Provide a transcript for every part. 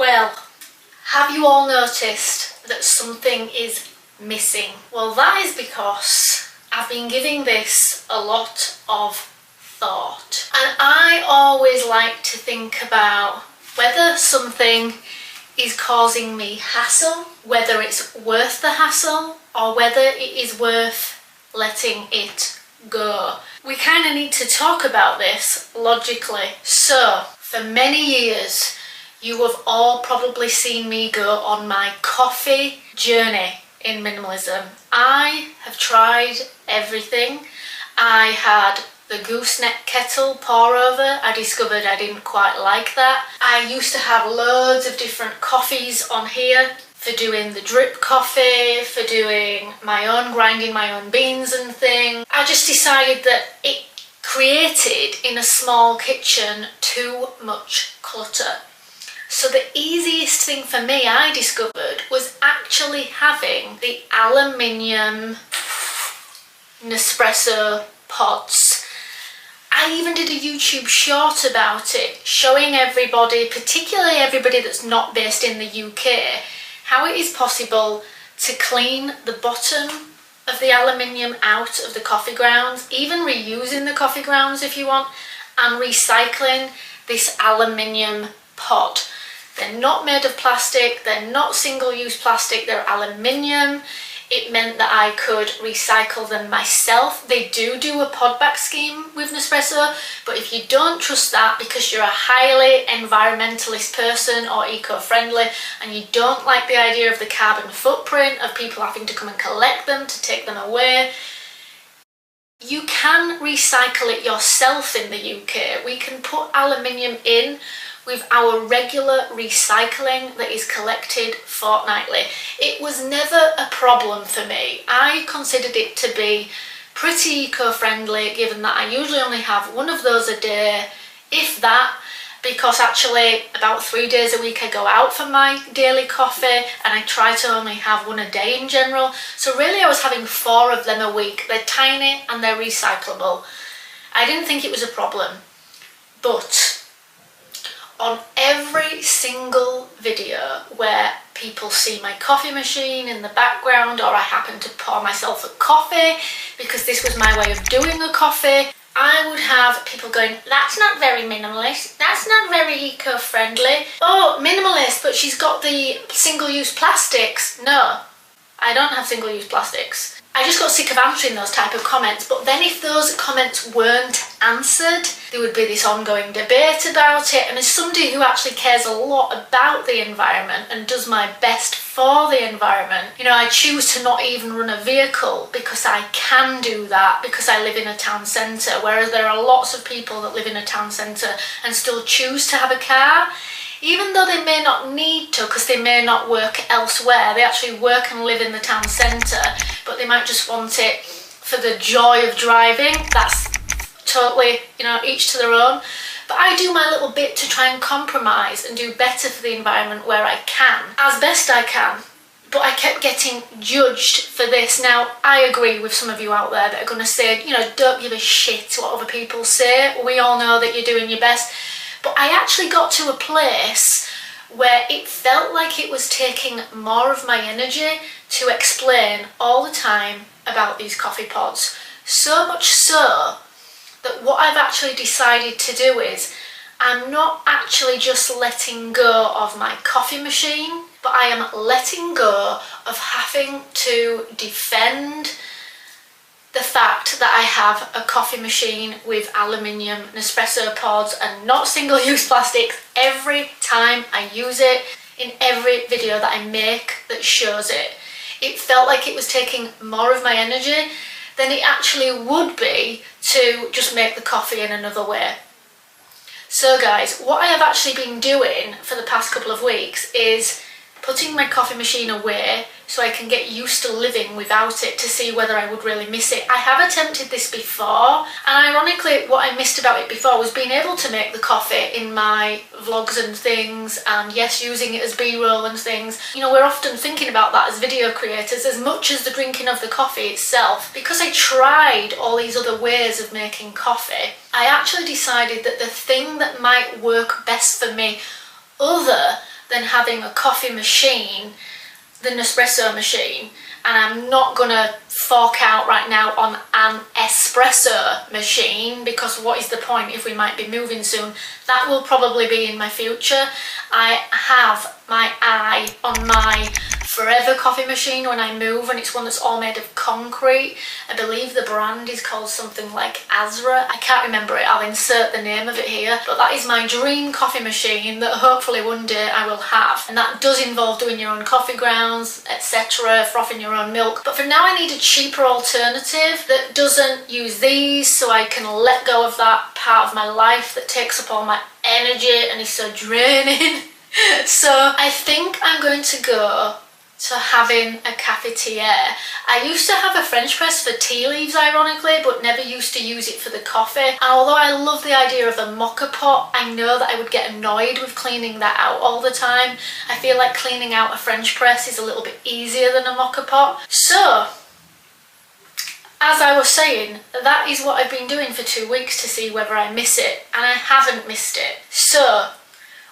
Well, have you all noticed that something is missing? Well, that is because I've been giving this a lot of thought. And I always like to think about whether something is causing me hassle, whether it's worth the hassle, or whether it is worth letting it go. We kind of need to talk about this logically. So, for many years, you have all probably seen me go on my coffee journey in minimalism. I have tried everything. I had the gooseneck kettle pour over. I discovered I didn't quite like that. I used to have loads of different coffees on here for doing the drip coffee, for doing my own, grinding my own beans and things. I just decided that it created in a small kitchen too much clutter. So the easiest thing for me, I discovered, was actually having the aluminium Nespresso pods. I even did a YouTube short about it, showing everybody, particularly everybody that's not based in the UK, how it is possible to clean the bottom of the aluminium out of the coffee grounds, even reusing the coffee grounds if you want, and recycling this aluminium pod. They're not made of plastic, they're not single-use plastic, they're aluminium. It meant that I could recycle them myself. They do a pod back scheme with Nespresso, but if you don't trust that because you're a highly environmentalist person or eco-friendly and you don't like the idea of the carbon footprint of people having to come and collect them to take them away, you can recycle it yourself in the UK. We can put aluminium in with our regular recycling that is collected fortnightly. It was never a problem for me. I considered it to be pretty eco-friendly, given that I usually only have one of those a day, if that, because actually about 3 days a week I go out for my daily coffee and I try to only have one a day in general. So really I was having 4 of them a week. They're tiny and they're recyclable. I didn't think it was a problem, but on every single video where people see my coffee machine in the background, or I happen to pour myself a coffee because this was my way of doing a coffee, I would have people going, that's not very minimalist, that's not very eco-friendly. Oh, minimalist, but she's got the single-use plastics. No, I don't have single-use plastics. I just got sick of answering those type of comments, but then if those comments weren't answered, there would be this ongoing debate about it. And as somebody who actually cares a lot about the environment and does my best for the environment, you know, I choose to not even run a vehicle because I can do that because I live in a town centre, whereas there are lots of people that live in a town centre and still choose to have a car. Even though they may not need to, because they may not work elsewhere, they actually work and live in the town centre, but they might just want it for the joy of driving. That's totally, you know, each to their own. But I do my little bit to try and compromise and do better for the environment where I can, as best I can. But I kept getting judged for this. Now, I agree with some of you out there that are going to say, you know, don't give a shit what other people say. We all know that you're doing your best. But I actually got to a place where it felt like it was taking more of my energy to explain all the time about these coffee pods. So much so that what I've actually decided to do is I'm not actually just letting go of my coffee machine, but I am letting go of having to defend the fact that I have a coffee machine with aluminium Nespresso pods and not single-use plastics every time I use it, in every video that I make that shows it. It felt like it was taking more of my energy than it actually would be to just make the coffee in another way. So guys, what I have actually been doing for the past couple of weeks is putting my coffee machine away so I can get used to living without it to see whether I would really miss it. I have attempted this before, and ironically what I missed about it before was being able to make the coffee in my vlogs and things, and yes, using it as B-roll and things. You know, we're often thinking about that as video creators as much as the drinking of the coffee itself. Because I tried all these other ways of making coffee, I actually decided that the thing that might work best for me, other than having a coffee machine, the Nespresso machine, and I'm not gonna fork out right now on an espresso machine, because what is the point if we might be moving soon? That will probably be in my future. I have my eye on my forever coffee machine when I move, and it's one that's all made of concrete. I believe the brand is called something like Azra. I can't remember it, I'll insert the name of it here, but that is my dream coffee machine that hopefully one day I will have, and that does involve doing your own coffee grounds, etc., frothing your own milk. But for now I need a cheaper alternative that doesn't use these, so I can let go of that part of my life that takes up all my energy and is so draining. So I think I'm going to go to having a cafetiere. I used to have a French press for tea leaves, ironically, but never used to use it for the coffee. And although I love the idea of a mocha pot, I know that I would get annoyed with cleaning that out all the time. I feel like cleaning out a French press is a little bit easier than a mocha pot. So, as I was saying, that is what I've been doing for 2 weeks to see whether I miss it, and I haven't missed it. So,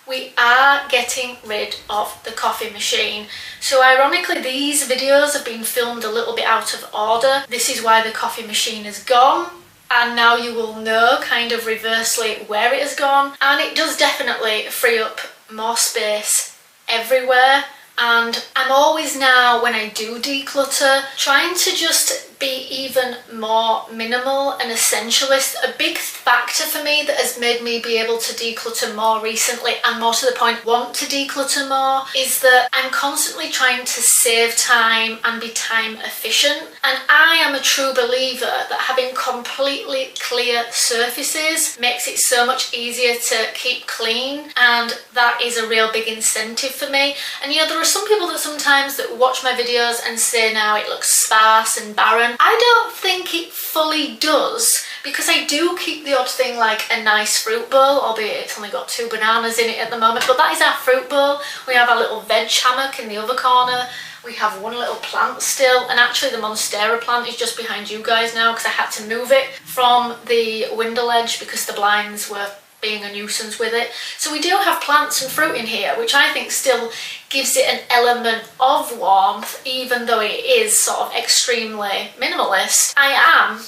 we are getting rid of the coffee machine. So ironically, these videos have been filmed a little bit out of order. This is why the coffee machine is gone, and now you will know kind of reversely where it has gone. And it does definitely free up more space everywhere. And I'm always now, when I do declutter, trying to just be even more minimal and essentialist. A big factor for me that has made me be able to declutter more recently, and more to the point want to declutter more, is that I'm constantly trying to save time and be time efficient. And I am a true believer that having completely clear surfaces makes it so much easier to keep clean, and that is a real big incentive for me. And you know, there are some people that sometimes that watch my videos and say now it looks sparse and barren. I don't think it fully does, because I do keep the odd thing like a nice fruit bowl, albeit it's only got 2 bananas in it at the moment, but that is our fruit bowl. We have our little veg hammock in the other corner. We have one little plant still, and actually the Monstera plant is just behind you guys now because I had to move it from the window ledge because the blinds were being a nuisance with it. So we do have plants and fruit in here, which I think still gives it an element of warmth, even though it is sort of extremely minimalist. I am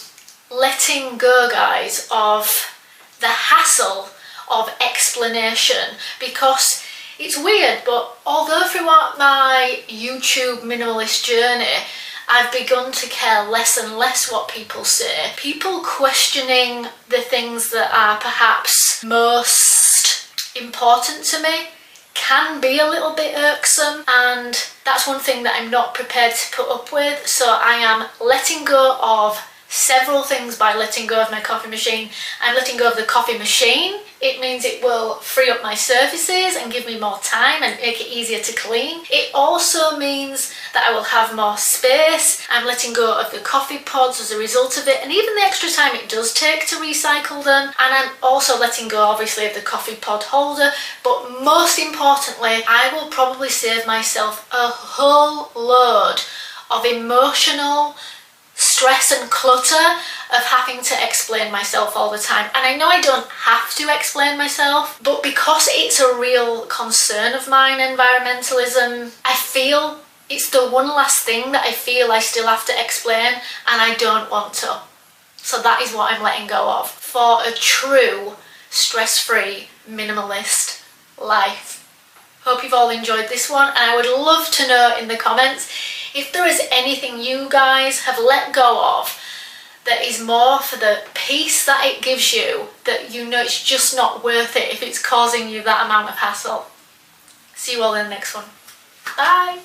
letting go, guys, of the hassle of explanation, because it's weird, but although throughout my YouTube minimalist journey I've begun to care less and less what people say, people questioning the things that are perhaps most important to me can be a little bit irksome, and that's one thing that I'm not prepared to put up with. So I am letting go of several things by letting go of my coffee machine. I'm letting go of the coffee machine. It means it will free up my surfaces and give me more time and make it easier to clean. It also means that I will have more space. I'm letting go of the coffee pods as a result of it, and even the extra time it does take to recycle them. And I'm also letting go, obviously, of the coffee pod holder. But most importantly, I will probably save myself a whole load of emotional stress and clutter of having to explain myself all the time. And I know I don't have to explain myself, but because it's a real concern of mine, environmentalism, I feel it's the one last thing that I feel I still have to explain, and I don't want to. So that is what I'm letting go of for a true stress-free minimalist life. Hope you've all enjoyed this one, and I would love to know in the comments if there is anything you guys have let go of that is more for the peace that it gives you, that you know it's just not worth it if it's causing you that amount of hassle. See you all in the next one. Bye!